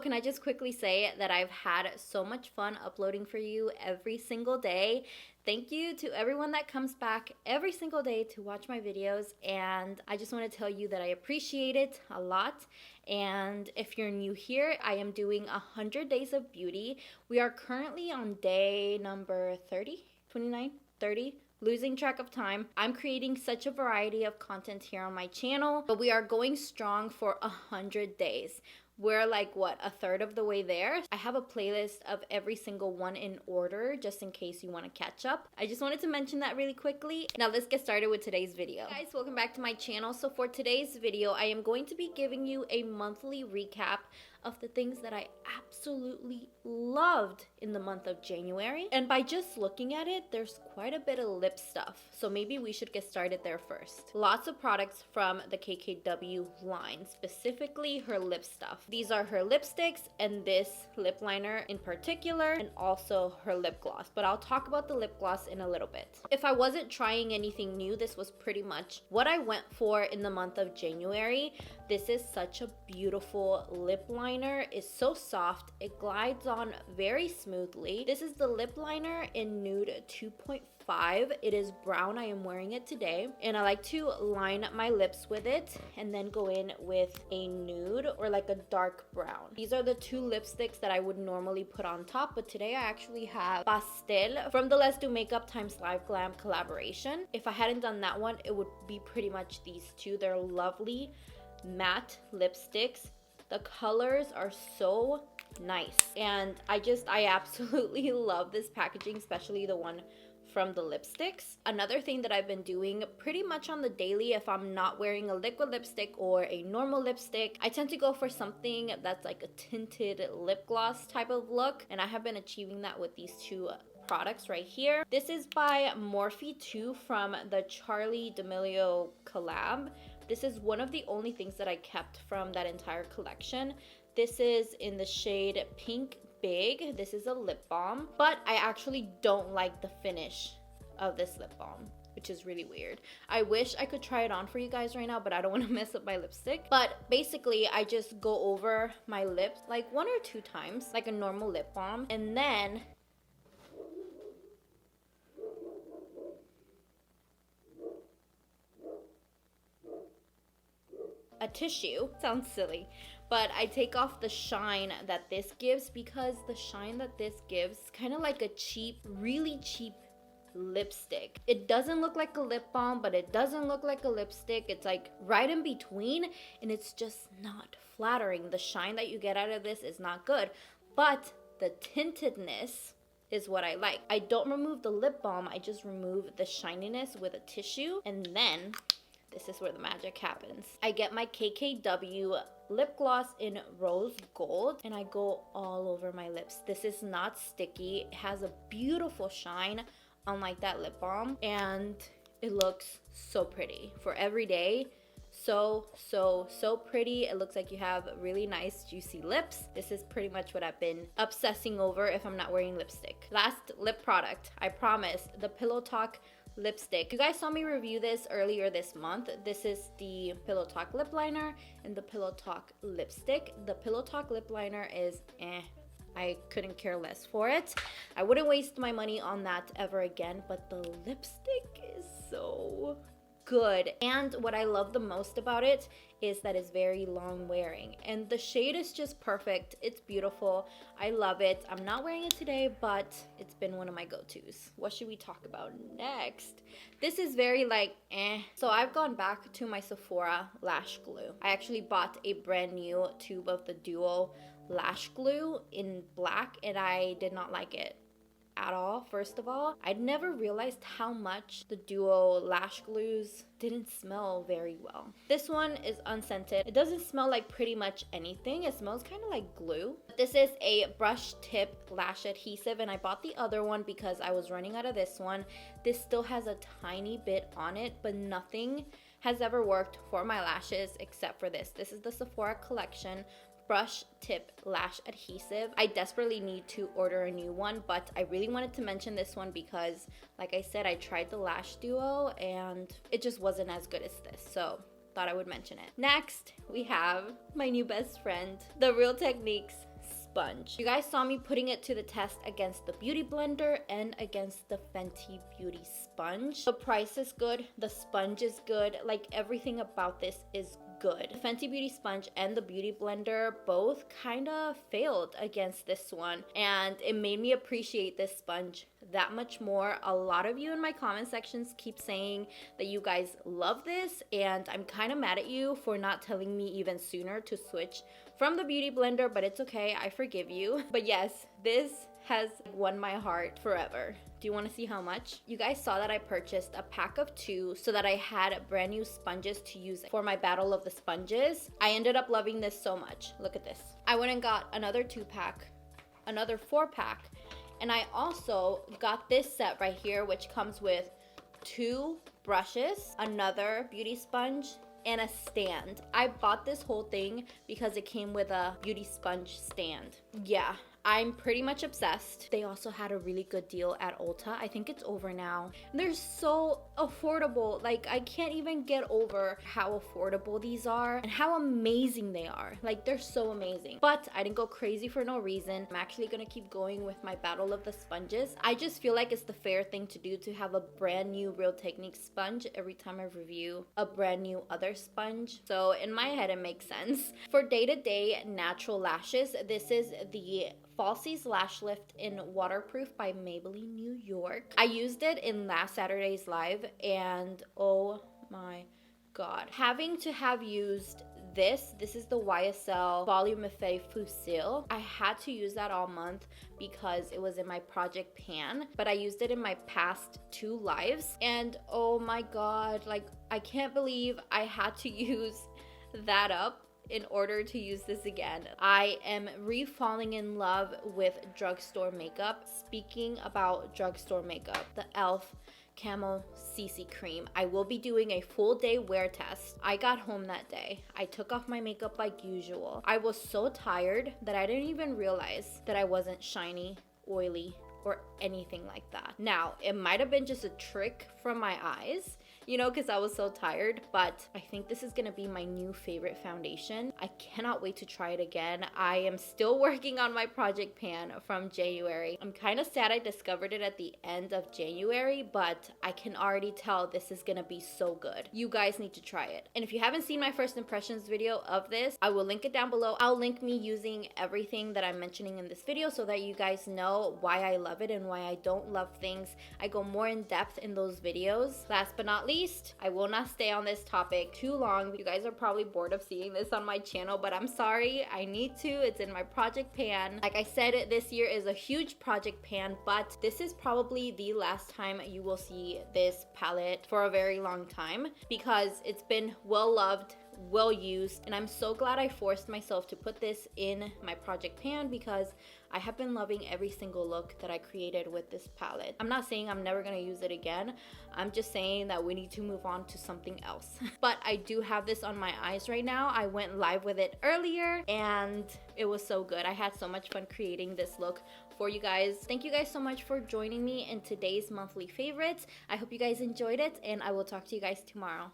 Can I just quickly say that I've had so much fun uploading for you every single day. Thank you to everyone that comes back every single day to watch my videos, and I just want to tell you that I appreciate it a lot. And if you're new here, I am doing 100 days of beauty. We are currently on day number 30, 29, 30. Losing track of time. I'm creating such a variety of content here on my channel, but we are going strong for 100 days. We're like, what, a third of the way there? I have a playlist of every single one in order, just in case you want to catch up. I just wanted to mention that really quickly. Now let's get started with today's video. Hey guys, welcome back to my channel. So for today's video, I am going to be giving you a monthly recap of the things that I absolutely loved in the month of January. And by just looking at it, there's quite a bit of lip stuff. So maybe we should get started there first. Lots of products from the KKW line, specifically her lip stuff. These are her lipsticks and this lip liner in particular, and also her lip gloss. But I'll talk about the lip gloss in a little bit. If I wasn't trying anything new, this was pretty much what I went for in the month of January. This is such a beautiful lip liner. It's so soft. It glides on very smoothly. This is the lip liner in nude 2.5. It is brown. I am wearing it today. And I like to line my lips with it and then go in with a nude or like a dark brown. These are the two lipsticks that I would normally put on top, but today I actually have Pastel from the Let's Do Makeup x Live Glam collaboration. If I hadn't done that one, it would be pretty much these two. They're lovely matte lipsticks. The colors are so nice, and I absolutely love this packaging, especially the one from the lipsticks. Another thing that I've been doing pretty much on the daily, if I'm not wearing a liquid lipstick or a normal lipstick, I tend to go for something that's like a tinted lip gloss type of look, and I have been achieving that with these two products right here. This is by Morphe 2 from the Charli D'Amelio collab. This is one of the only things that I kept from that entire collection. This is in the shade Pink Big. This is a lip balm, but I actually don't like the finish of this lip balm, which is really weird. I wish I could try it on for you guys right now, but I don't want to mess up my lipstick. But basically, I just go over my lips like 1 or 2 times, like a normal lip balm, and then a tissue. Sounds silly, but I take off the shine that this gives, because the shine that this gives kind of like a cheap, really cheap lipstick. It doesn't look like a lip balm, but it doesn't look like a lipstick. It's like right in between, and it's just not flattering. The shine that you get out of this is not good, but the tintedness is what I like. I don't remove the lip balm, I just remove the shininess with a tissue, and then this is where the magic happens. I get my KKW lip gloss in rose gold, and I go all over my lips. This is not sticky. It has a beautiful shine, unlike that lip balm, and it looks so pretty for every day. So pretty. It looks like you have really nice juicy lips. This is pretty much what I've been obsessing over if I'm not wearing lipstick. Last lip product, I promise, the Pillow Talk lipstick. You guys saw me review this earlier this month. This is the Pillow Talk lip liner and the Pillow Talk lipstick. The Pillow Talk lip liner is I couldn't care less for it. I wouldn't waste my money on that ever again, but the lipstick is so good. And what I love the most about it is that it's very long wearing, and the shade is just perfect. It's beautiful. I love it. I'm not wearing it today, but it's been one of my go-tos. What should we talk about next? This is very like So I've gone back to my Sephora lash glue. I actually bought a brand new tube of the Duo lash glue in black, and I did not like it at all. First of all, I'd never realized how much the Duo lash glues didn't smell very well. This one is unscented. It doesn't smell like pretty much anything. It smells kind of like glue. This is a brush tip lash adhesive, and I bought the other one because I was running out of this one. This still has a tiny bit on it, but nothing has ever worked for my lashes except for this. This is the Sephora collection brush tip lash adhesive. I desperately need to order a new one, but I really wanted to mention this one because, like I said, I tried the Lash Duo and it just wasn't as good as this, so thought I would mention it. Next, we have my new best friend, the Real Techniques sponge. You guys saw me putting it to the test against the Beauty Blender and against the Fenty Beauty sponge. The price is good, the sponge is good, like everything about this is good. The Fenty Beauty sponge and the Beauty Blender both kind of failed against this one, and it made me appreciate this sponge that much more. A lot of you in my comment sections keep saying that you guys love this, and I'm kind of mad at you for not telling me even sooner to switch from the Beauty Blender, but it's okay, I forgive you. But yes, this has won my heart forever. Do you want to see how much? You guys saw that I purchased a pack of 2 so that I had brand new sponges to use for my battle of the sponges. I ended up loving this so much. Look at this. I went and got another 2-pack, another 4-pack, and I also got this set right here, which comes with 2 brushes, another beauty sponge, and a stand. I bought this whole thing because it came with a beauty sponge stand. Yeah, I'm pretty much obsessed. They also had a really good deal at Ulta. I think it's over now. They're so affordable. Like, I can't even get over how affordable these are and how amazing they are. Like, they're so amazing. But I didn't go crazy for no reason. I'm actually gonna keep going with my battle of the sponges. I just feel like it's the fair thing to do to have a brand new Real Techniques sponge every time I review a brand new other sponge. So in my head, it makes sense. For day-to-day natural lashes, this is the Falsies Lash Lift in Waterproof by Maybelline New York. I used it in last Saturday's live, and oh my god. Having to have used this is the YSL Volumifié Fusil. I had to use that all month because it was in my project pan, but I used it in my past 2 lives, and oh my god, like, I can't believe I had to use that up in order to use this again. I am re-falling in love with drugstore makeup. Speaking about drugstore makeup, the e.l.f. Camo CC Cream. I will be doing a full day wear test. I got home that day. I took off my makeup like usual. I was so tired that I didn't even realize that I wasn't shiny, oily, or anything like that. Now, it might have been just a trick from my eyes, you know, because I was so tired, but I think this is gonna be my new favorite foundation. I cannot wait to try it again. I am still working on my project pan from January. I'm kind of sad I discovered it at the end of January, but I can already tell this is gonna be so good. You guys need to try it. And if you haven't seen my first impressions video of this, I will link it down below. I'll link me using everything that I'm mentioning in this video so that you guys know why I love it and why I don't love things. I go more in depth in those videos. Last but not least, I will not stay on this topic too long. You guys are probably bored of seeing this on my channel, but I'm sorry, I need to. It's in my project pan. Like I said, this year is a huge project pan, but this is probably the last time you will see this palette for a very long time because it's been well loved, well used, and I'm so glad I forced myself to put this in my project pan because I have been loving every single look that I created with this palette. I'm not saying I'm never gonna use it again. I'm just saying that we need to move on to something else. But I do have this on my eyes right now. I went live with it earlier and it was so good. I had so much fun creating this look for you guys. Thank you guys so much for joining me in today's monthly favorites. I hope you guys enjoyed it and I will talk to you guys tomorrow.